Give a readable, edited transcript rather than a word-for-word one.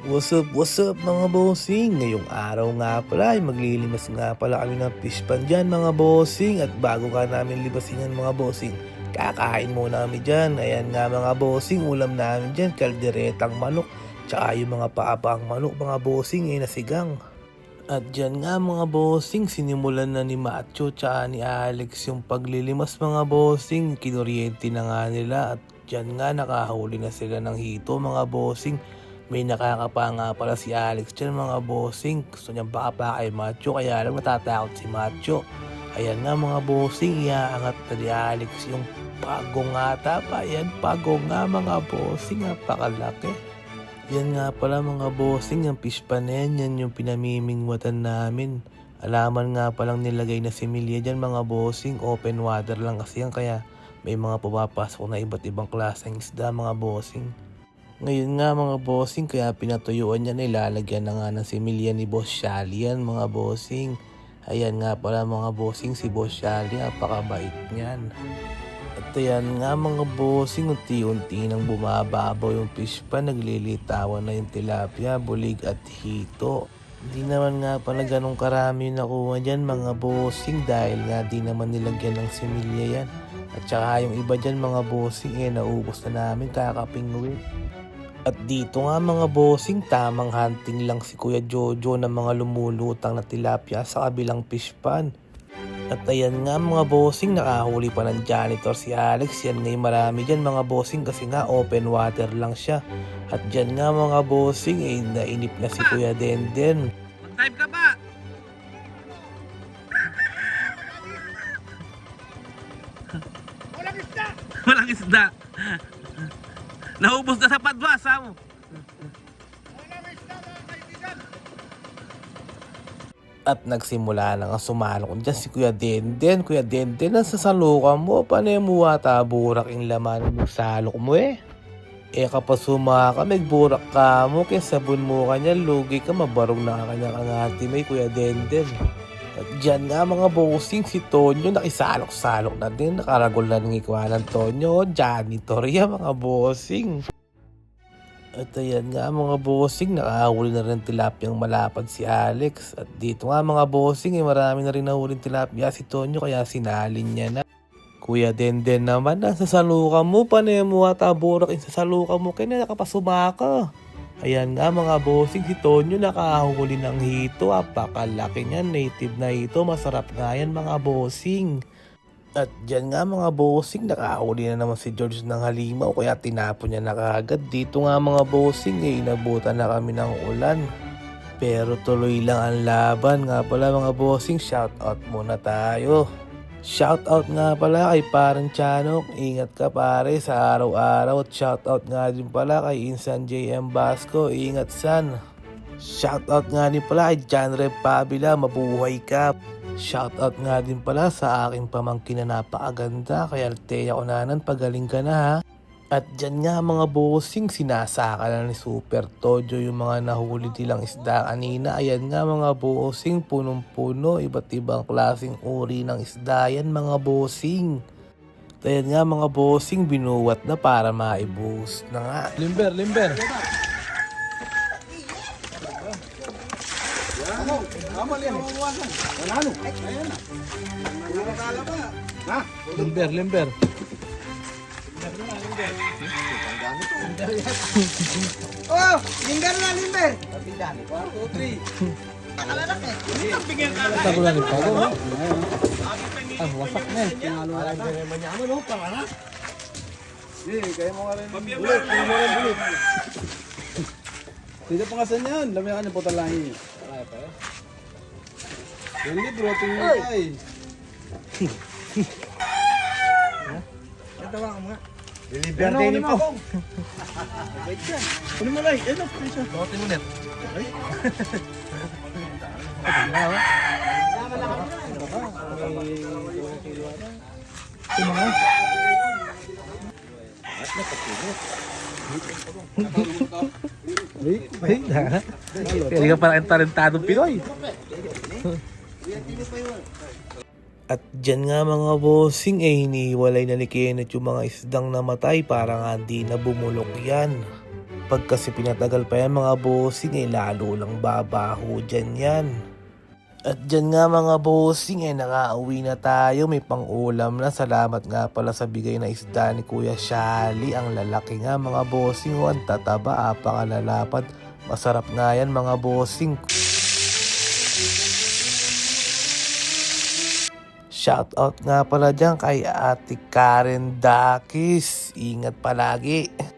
What's up mga bossing? Ngayong araw nga pala ay maglilimas nga pala kami ng fish pan dyan mga bossing. At bago ka namin libasin yan mga bossing, kakain muna kami dyan. Ayan nga mga bossing, ulam namin dyan, kalderetang manok. Tsaka yung mga paapang manok mga bossing ay nasigang. At dyan nga mga bossing, sinimulan na ni Macho tsaka ni Alex yung paglilimas mga bossing. Kinuryente na nga nila at dyan nga nakahuli na sila ng hito mga bossing. May nakakapa nga pala si Alex dyan mga bossing. Gusto niyang baka kay Macho kaya lang natatakot si Macho. Ayan nga mga bossing, iaangat na ni Alex yung pagong ata pa. Ayan, pagong nga mga bossing, napakalaki. Yan nga pala mga bossing, yung fish pan na yan yung pinamimingwatan namin. Alaman nga palang nilagay na similya dyan mga bossing, open water lang kasi yan kaya may mga pumapasok na iba't ibang klaseng isda mga bossing. Ngayon nga mga bossing, kaya pinatuyuan niya, nilalagyan na nga ng similya ni Boss Shally yan mga bossing. Ayan nga pala mga bossing, si Boss Shally, napakabait niyan. At ayan nga mga bossing, unti-unti nang bumababaw yung fish pan, naglilitawan na yung tilapia, bulig at hito. Hindi naman nga pala ganun karami yung nakuha dyan mga bossing dahil nga di naman nilagyan ng similya yan. At saka yung iba dyan mga bossing, naubos na namin kakapingwin. At dito nga mga bossing, tamang hunting lang si Kuya Jojo ng mga lumulutang na tilapia sa kabilang fish pan. At ayan nga mga bossing, nakahuli pa ng janitor si Alex. Yan ngayon marami dyan mga bossing kasi nga open water lang siya. At dyan nga mga bossing, nainip na si Kuya Denden. Mag-type ka ba? Walang isda! Walang isda! Naubos na sa padwasa mo. At nagsimula na nga sumalok dyan si Kuya Denden. Kuya Denden, nasa salukan mo. Panay mo ata burak yung laman ng salok mo kapag sumaka, magburak ka mo. Kaya sabon mo kanya, lugi ka, mabarong na kanya kangati may Kuya Denden. At dyan nga mga bossing, si Tonyo nakisalok-salok na din. Nakaragol na ng ikuha ng Tonyo. Janitor yan mga bossing. At ayan nga mga bossing, nakahuli na rin tilapiyang malapad si Alex. At dito nga mga bossing, marami na rin nahuling tilapia si Tonyo kaya sinalin niya na. Kuya Denden naman, nasa salukan mo, panay mo ata burak yung sa salukan mo, kaya nakapasumaka. Ayan nga mga bossing, si Tonyo nakahuli ng hito, apakalaki niyan, native na hito, masarap nga yan mga bossing. At dyan nga mga bossing, nakahuli na naman si George ng halimaw kaya tinapon niya na kaagad. Dito nga mga bossing, inabutan na kami ng ulan. Pero tuloy lang ang laban nga pala mga bossing, shout out muna tayo. Shoutout nga pala kay Parang Chanok, ingat ka pare sa araw-araw. At shoutout nga din pala kay Insan JM Basco, ingat san. Shoutout nga din pala kay John Rev Pabila, mabuhay ka. Shoutout nga din pala sa aking pamangkin na napakaganda, kay Althea Conanan, pagaling ka na ha. At dyan nga mga bossing, sinasaka na ni Super Tojo yung mga nahuli nilang isda kanina. Ayan nga mga bossing, punong-puno, iba't ibang klaseng uri ng isda yan mga bossing. Ayan nga mga bossing, binuwat na para maiboost na nga. Limber! Limber! Oh, linggar na limber. Tago na rin pa. Wasak na Tinalo na lang. Kaya mo nga rin. Bulit. Dito pa nga saan yan. Lami ka niya po talahi. Hindi bro, tingin ay. Natawa ka mga. Deliver din mo. Wait yan. Ano mo lang? Ano? Botin mo net. Kaya ka parang talentadong Pinoy. At dyan nga mga bossing, hinihiwalay na ni Kenneth yung mga isdang namatay para nga di na bumulok yan. Pag kasi pinatagal pa yan mga bossing lalo lang babaho dyan yan. At dyan nga mga bossing nakauwi na tayo, may pang-ulam na. Salamat nga pala sa bigay na isda ni Kuya Shali. Ang lalaki nga mga bossing, ang tataba, apakalalapad. Masarap nga yan mga bossing. Shoutout nga pala dyan kay Ate Karen Dakis. Ingat palagi.